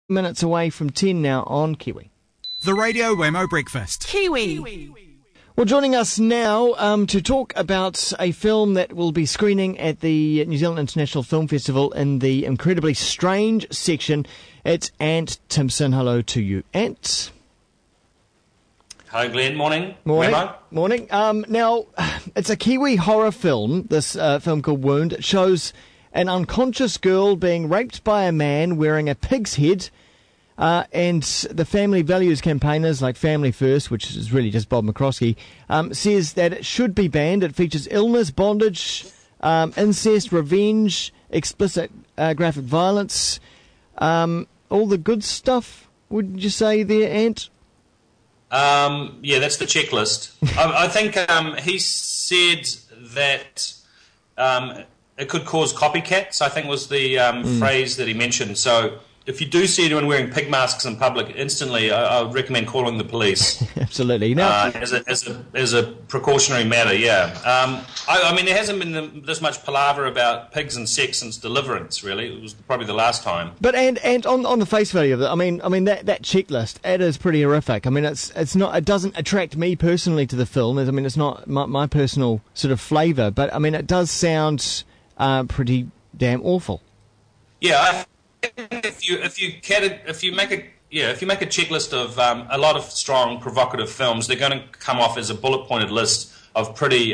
Minutes away from 10 now on Kiwi. The Radio Wammo Breakfast. Kiwi. Well, joining us now to talk about a film that will be screening at the New Zealand International Film Festival in the incredibly strange section, it's Ant Timpson. Hello to you, Ant. Hello, Glenn. Morning. Morning. Now, it's a Kiwi horror film, this film called Wound. It shows an unconscious girl being raped by a man wearing a pig's head, and the family values campaigners like Family First, which is really just Bob McCroskey, says that it should be banned. It features illness, bondage, incest, revenge, explicit graphic violence, all the good stuff, would you say there, Ant? Yeah, that's the checklist. I think he said that it could cause copycats, I think was the phrase that he mentioned. So if you do see anyone wearing pig masks in public, instantly I would recommend calling the police. Absolutely. Now, as a precautionary matter, yeah. I mean, there hasn't been this much palaver about pigs and sex since Deliverance, really. It was probably the last time. But and on the face value of it, I mean that checklist, it is pretty horrific. I mean, it's not, it doesn't attract me personally to the film. I mean, it's not my personal sort of flavour, but I mean, it does sound pretty damn awful. Yeah, if you make a checklist of a lot of strong provocative films, they're going to come off as a bullet-pointed list of pretty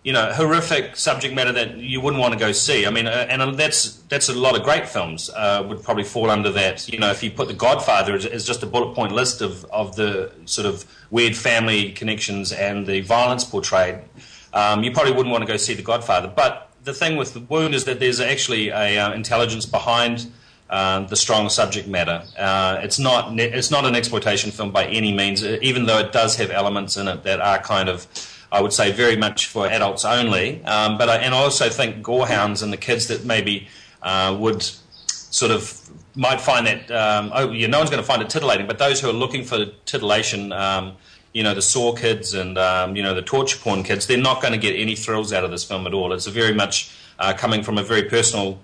horrific subject matter that you wouldn't want to go see. I mean, and that's a lot of great films would probably fall under that. You know, if you put The Godfather as just a bullet-point list of the sort of weird family connections and the violence portrayed, you probably wouldn't want to go see The Godfather. But the thing with The Wound is that there's actually a intelligence behind the strong subject matter. It's not an exploitation film by any means, even though it does have elements in it that are kind of, I would say, very much for adults only. But I also think gorehounds and the kids that maybe would sort of might find that no one's going to find it titillating, but those who are looking for titillation, the Saw kids and, the torture porn kids, they're not going to get any thrills out of this film at all. It's very much coming from a very personal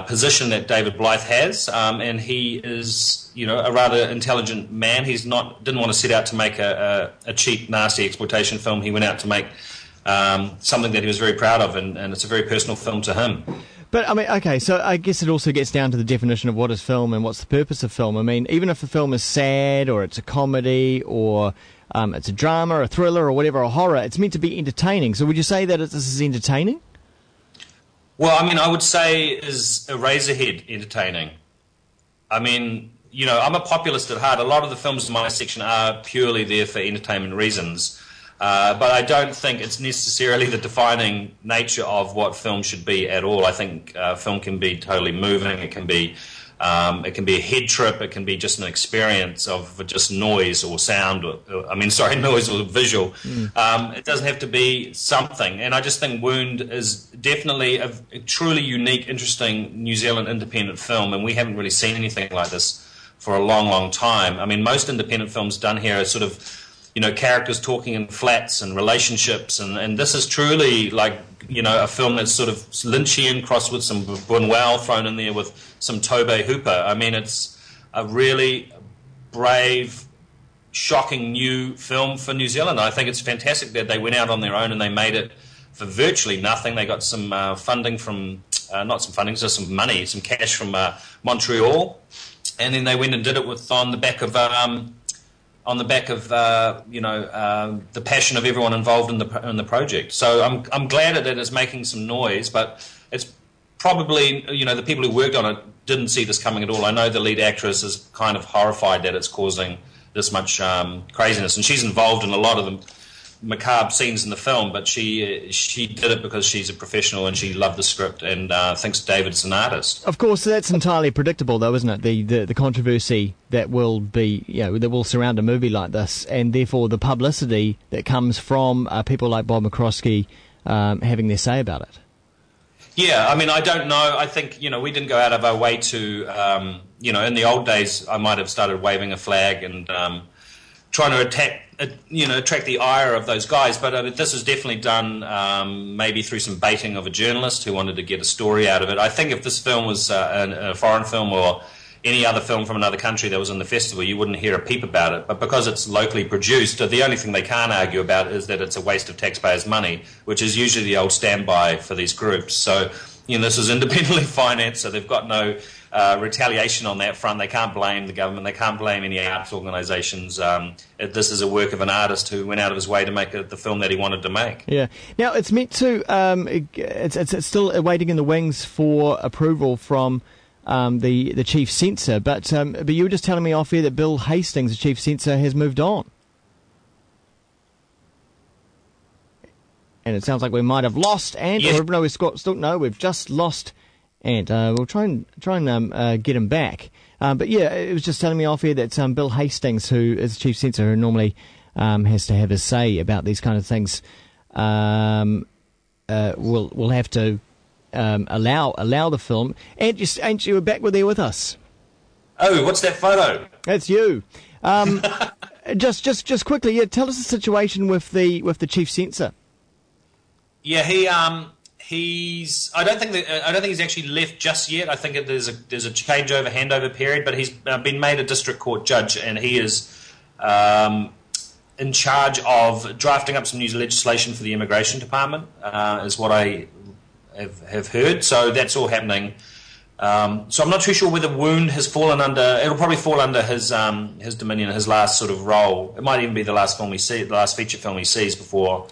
position that David Blythe has, and he is, a rather intelligent man. Didn't want to set out to make a cheap, nasty exploitation film. He went out to make something that he was very proud of, and it's a very personal film to him. But, I mean, okay, so I guess it also gets down to the definition of what is film and what's the purpose of film. I mean, even if the film is sad or it's a comedy or it's a drama, a thriller or whatever, a horror, it's meant to be entertaining. So would you say that this is entertaining? Well, I mean, I would say is Eraserhead entertaining. I mean, I'm a populist at heart. A lot of the films in my section are purely there for entertainment reasons. But I don't think it's necessarily the defining nature of what film should be at all. I think film can be totally moving. It can be a head trip. It can be just an experience of just noise or sound. Noise or visual. It doesn't have to be something. And I just think Wound is definitely a truly unique, interesting New Zealand independent film, and we haven't really seen anything like this for a long, long time. I mean, most independent films done here are sort of characters talking in flats and relationships, and this is truly like, a film that's sort of Lynchian crossed with some Buñuel thrown in there with some Tobe Hooper. I mean, it's a really brave, shocking new film for New Zealand. I think it's fantastic that they went out on their own and they made it for virtually nothing. They got some funding from, not some funding, just some money, some cash from Montreal, and then they went and did it on the back of the passion of everyone involved in the project. So I'm glad that it's making some noise, but it's probably, the people who worked on it didn't see this coming at all. I know the lead actress is kind of horrified that it's causing this much craziness, and she's involved in a lot of the macabre scenes in the film, but she did it because she's a professional and she loved the script and thinks David's an artist. Of course, that's entirely predictable, though, isn't it? The controversy that will be, that will surround a movie like this, and therefore the publicity that comes from people like Bob McCroskey having their say about it. Yeah, I mean, I don't know. I think, we didn't go out of our way to, in the old days, I might have started waving a flag and trying to attract the ire of those guys. But this was definitely done maybe through some baiting of a journalist who wanted to get a story out of it. I think if this film was a foreign film or any other film from another country that was in the festival, you wouldn't hear a peep about it. But because it's locally produced, the only thing they can't argue about is that it's a waste of taxpayers' money, which is usually the old standby for these groups. So, this is independently financed, so they've got no retaliation on that front. They can't blame the government. They can't blame any arts organisations. This is a work of an artist who went out of his way to make the film that he wanted to make. Yeah. Now, it's meant to... it's still waiting in the wings for approval from the chief censor, but you were just telling me off here that Bill Hastings, the chief censor, has moved on. And it sounds like we might have lost Ant. Yes. Or no, we've just lost Ant. We'll try and get him back. But yeah, it was just telling me off here that Bill Hastings, who is the chief censor, who normally has to have his say about these kind of things, will have to allow the film. Ant, you were back there with us. Oh, what's that photo? That's you. Just quickly, tell us the situation with the chief censor. Yeah, he's. I don't think he's actually left just yet. I think there's a changeover, handover period, but he's been made a district court judge, and he is in charge of drafting up some new legislation for the immigration department. Is what I have heard. So that's all happening. So I'm not too sure whether Wound has fallen under. It'll probably fall under his dominion, his last sort of role. It might even be the last feature film he sees before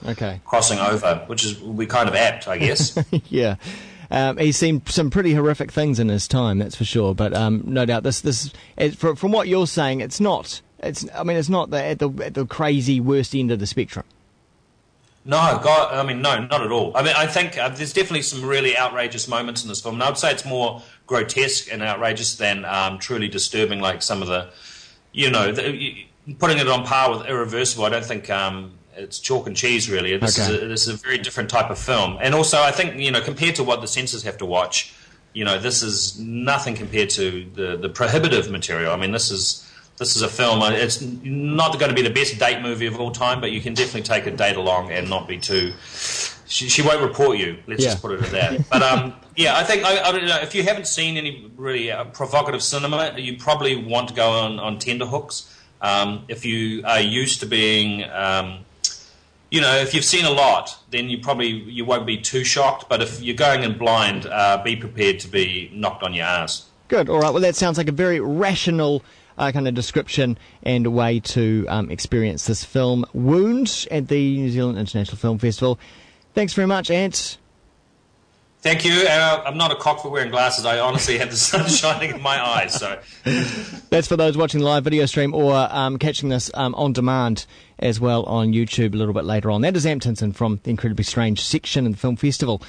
crossing over, will be kind of apt, I guess. Yeah, he's seen some pretty horrific things in his time, that's for sure. But no doubt, from what you're saying, it's not. It's not at the crazy worst end of the spectrum. No, no, not at all. I think there's definitely some really outrageous moments in this film, and I would say it's more grotesque and outrageous than truly disturbing, like some of the, putting it on par with Irreversible. I don't think it's chalk and cheese, really. This is a very different type of film. And also, I think, compared to what the censors have to watch, this is nothing compared to the prohibitive material. I mean, this is a film. It's not going to be the best date movie of all time, but you can definitely take a date along and not be too. She won't report you. Let's just put it at that. But I think I don't know, if you haven't seen any really provocative cinema, you probably want to go on tenterhooks. If you are used to being, if you've seen a lot, then you won't be too shocked. But if you're going in blind, be prepared to be knocked on your ass. Good. All right. Well, that sounds like a very rational kind of description and a way to experience this film, Wound, at the New Zealand International Film Festival. Thanks very much, Ant. Thank you. I'm not a cock for wearing glasses. I honestly have the sun shining in my eyes. So that's for those watching the live video stream or catching this on demand as well on YouTube a little bit later on. That is Timpson from the Incredibly Strange section of the film festival.